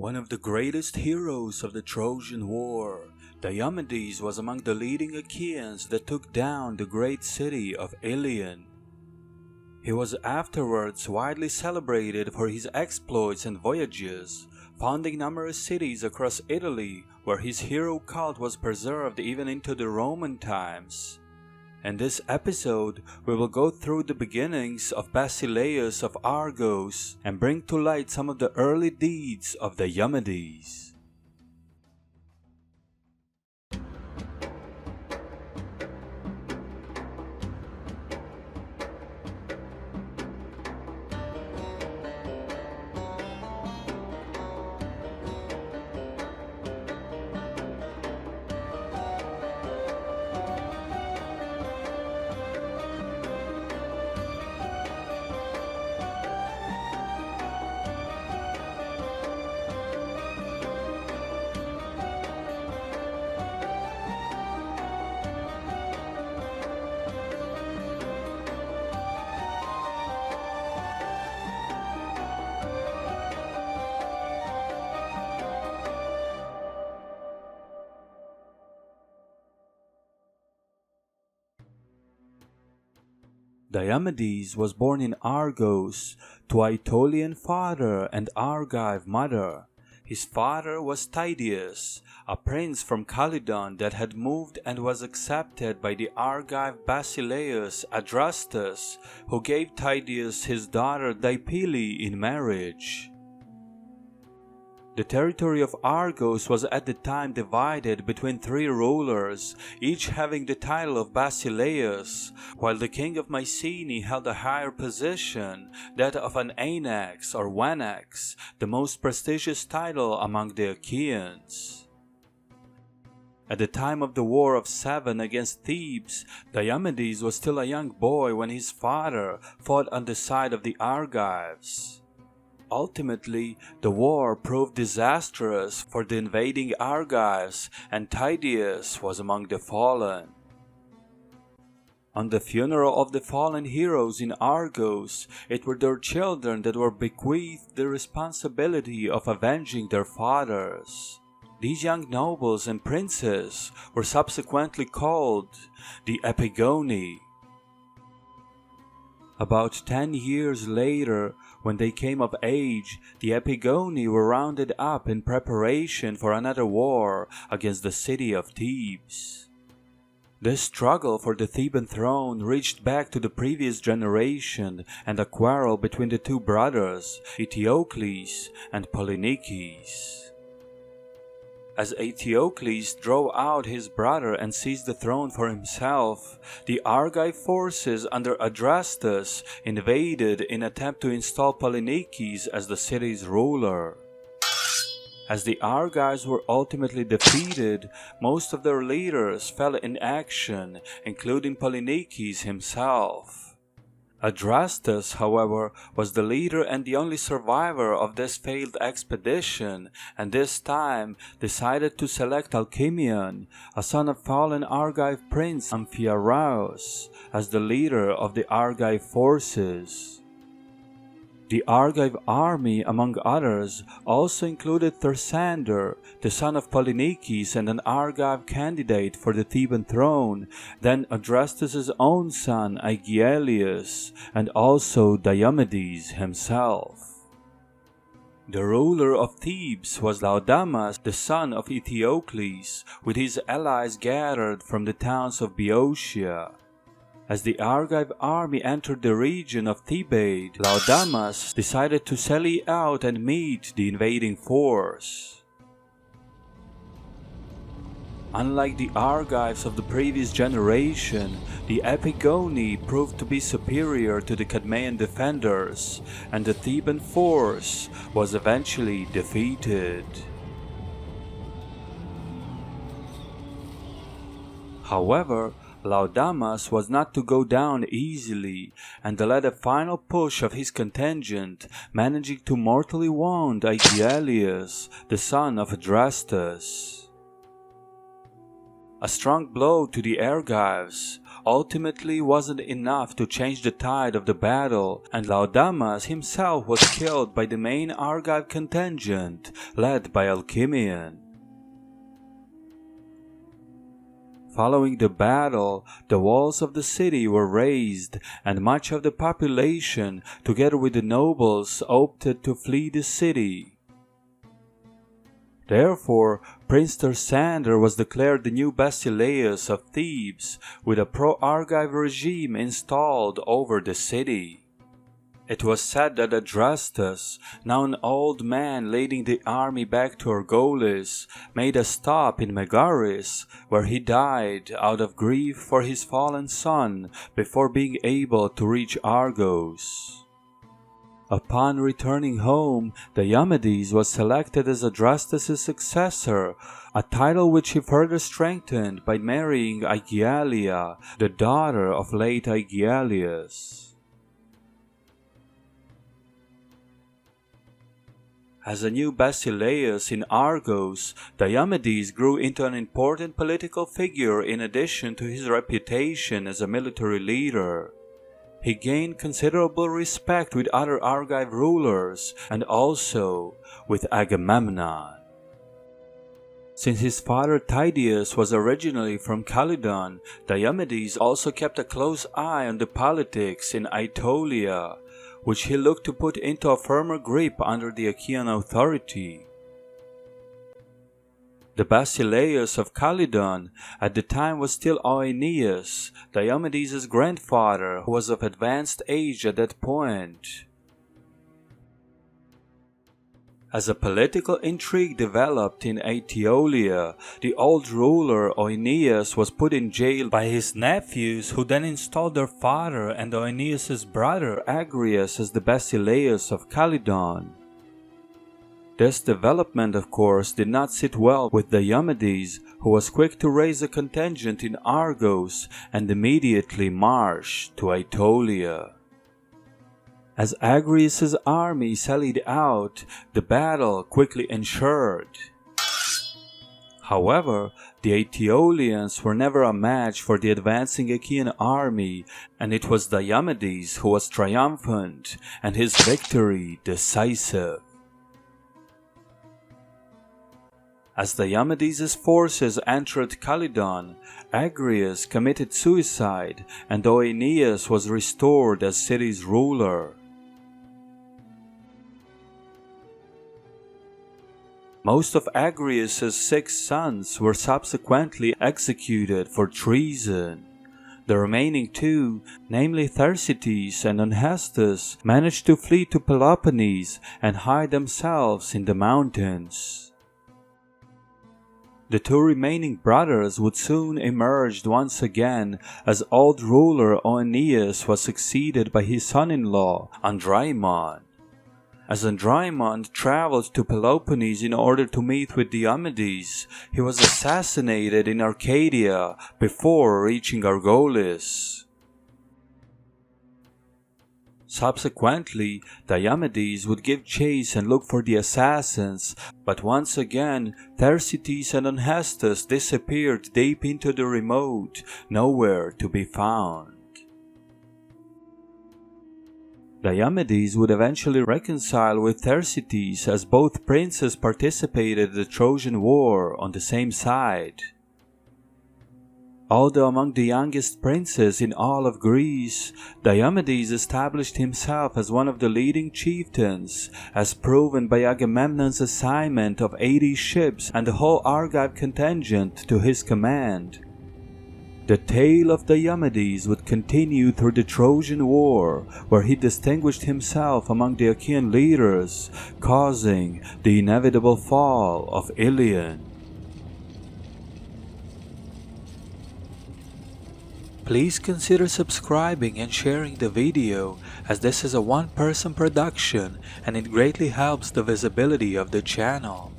One of the greatest heroes of the Trojan War, Diomedes was among the leading Achaeans that took down the great city of Ilion. He was afterwards widely celebrated for his exploits and voyages, founding numerous cities across Italy where his hero cult was preserved even into the Roman times. In this episode, we will go through the beginnings of Basileus of Argos and bring to light some of the early deeds of Diomedes. Diomedes was born in Argos to Aetolian father and Argive mother. His father was Tydeus, a prince from Calydon that had moved and was accepted by the Argive Basileus Adrastus, who gave Tydeus his daughter Diphyle in marriage. The territory of Argos was at the time divided between three rulers, each having the title of Basileus, while the king of Mycenaean held a higher position, that of an Wanax or Wanax, the most prestigious title among the Achaeans. At the time of the War of Seven against Thebes, Diomedes was still a young boy when his father fought on the side of the Argives. Ultimately, the war proved disastrous for the invading Argives, and Tydeus was among the fallen. On the funeral of the fallen heroes in Argos, it were their children that were bequeathed the responsibility of avenging their fathers. These young nobles and princes were subsequently called the Epigoni. About 10 years later, when they came of age, the Epigoni were rounded up in preparation for another war against the city of Thebes. This struggle for the Theban throne reached back to the previous generation and a quarrel between the two brothers, Eteocles and Polynices. As Eteocles drove out his brother and seized the throne for himself, the Argive forces under Adrastus invaded in attempt to install Polynices as the city's ruler. As the Argives were ultimately defeated, most of their leaders fell in action, including Polynices himself. Adrastus, however, was the leader and the only survivor of this failed expedition, and this time decided to select Alcmaeon, a son of fallen Argive prince Amphiaraus, as the leader of the Argive forces. The Argive army, among others, also included Thersander, the son of Polynices and an Argive candidate for the Theban throne, then Adrastus' own son Aegialeus, and also Diomedes himself. The ruler of Thebes was Laodamas, the son of Eteocles, with his allies gathered from the towns of Boeotia. As the Argive army entered the region of Thebaid, Laodamas decided to sally out and meet the invading force. Unlike the Argives of the previous generation, the Epigoni proved to be superior to the Cadmean defenders, and the Theban force was eventually defeated. However, Laodamas was not to go down easily, and led a final push of his contingent, managing to mortally wound Aegialeus, the son of Adrastus. A strong blow to the Argives, ultimately wasn't enough to change the tide of the battle, and Laodamas himself was killed by the main Argive contingent, led by Achaean. Following the battle, the walls of the city were razed, and much of the population, together with the nobles, opted to flee the city. Therefore, Prince Tersander was declared the new Basileus of Thebes, with a pro-Argive regime installed over the city. It was said that Adrastus, now an old man leading the army back to Argolis, made a stop in Megaris, where he died out of grief for his fallen son before being able to reach Argos. Upon returning home, Diomedes was selected as Adrastus' successor, a title which he further strengthened by marrying Aegialia, the daughter of late Aegialius. As a new Basileus in Argos, Diomedes grew into an important political figure in addition to his reputation as a military leader. He gained considerable respect with other Argive rulers and also with Agamemnon. Since his father Tydeus was originally from Calydon, Diomedes also kept a close eye on the politics in Aetolia, which he looked to put into a firmer grip under the Achaean authority. The Basileus of Calydon at the time was still Oeneus, Diomedes' grandfather, who was of advanced age at that point. As a political intrigue developed in Aetolia, the old ruler Oeneus was put in jail by his nephews, who then installed their father and Oeneus' brother Agrius as the Basileus of Calydon. This development, of course, did not sit well with Diomedes, who was quick to raise a contingent in Argos and immediately march to Aetolia. As Agrius' army sallied out, the battle quickly ensued. However, the Aetolians were never a match for the advancing Achaean army, and it was Diomedes who was triumphant and his victory decisive. As Diomedes' forces entered Calydon, Agrius committed suicide and Oeneus was restored as city's ruler. Most of Agrius' 6 sons were subsequently executed for treason. The remaining 2, namely Thersites and Onhestus, managed to flee to Peloponnese and hide themselves in the mountains. The 2 remaining brothers would soon emerge once again, as old ruler Oeneus was succeeded by his son-in-law, Andraimon. As Andraimon traveled to Peloponnese in order to meet with Diomedes, he was assassinated in Arcadia before reaching Argolis. Subsequently, Diomedes would give chase and look for the assassins, but once again Thersites and Onhestus disappeared deep into the remote, nowhere to be found. Diomedes would eventually reconcile with Thersites, as both princes participated in the Trojan War on the same side. Although among the youngest princes in all of Greece, Diomedes established himself as one of the leading chieftains, as proven by Agamemnon's assignment of 80 ships and the whole Argive contingent to his command. The tale of Diomedes would continue through the Trojan War, where he distinguished himself among the Achaean leaders, causing the inevitable fall of Ilion. Please consider subscribing and sharing the video, as this is a one-person production and it greatly helps the visibility of the channel.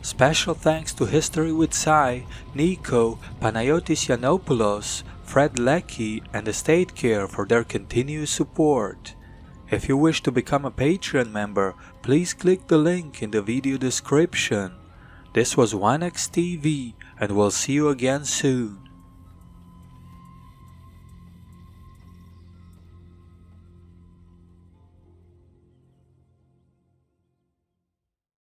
Special thanks to History with Sai, Nico, Panayotis Yiannopoulos, Fred Leckie, and Estate Care for their continuous support. If you wish to become a Patreon member, please click the link in the video description. This was WanaxTV, and we'll see you again soon.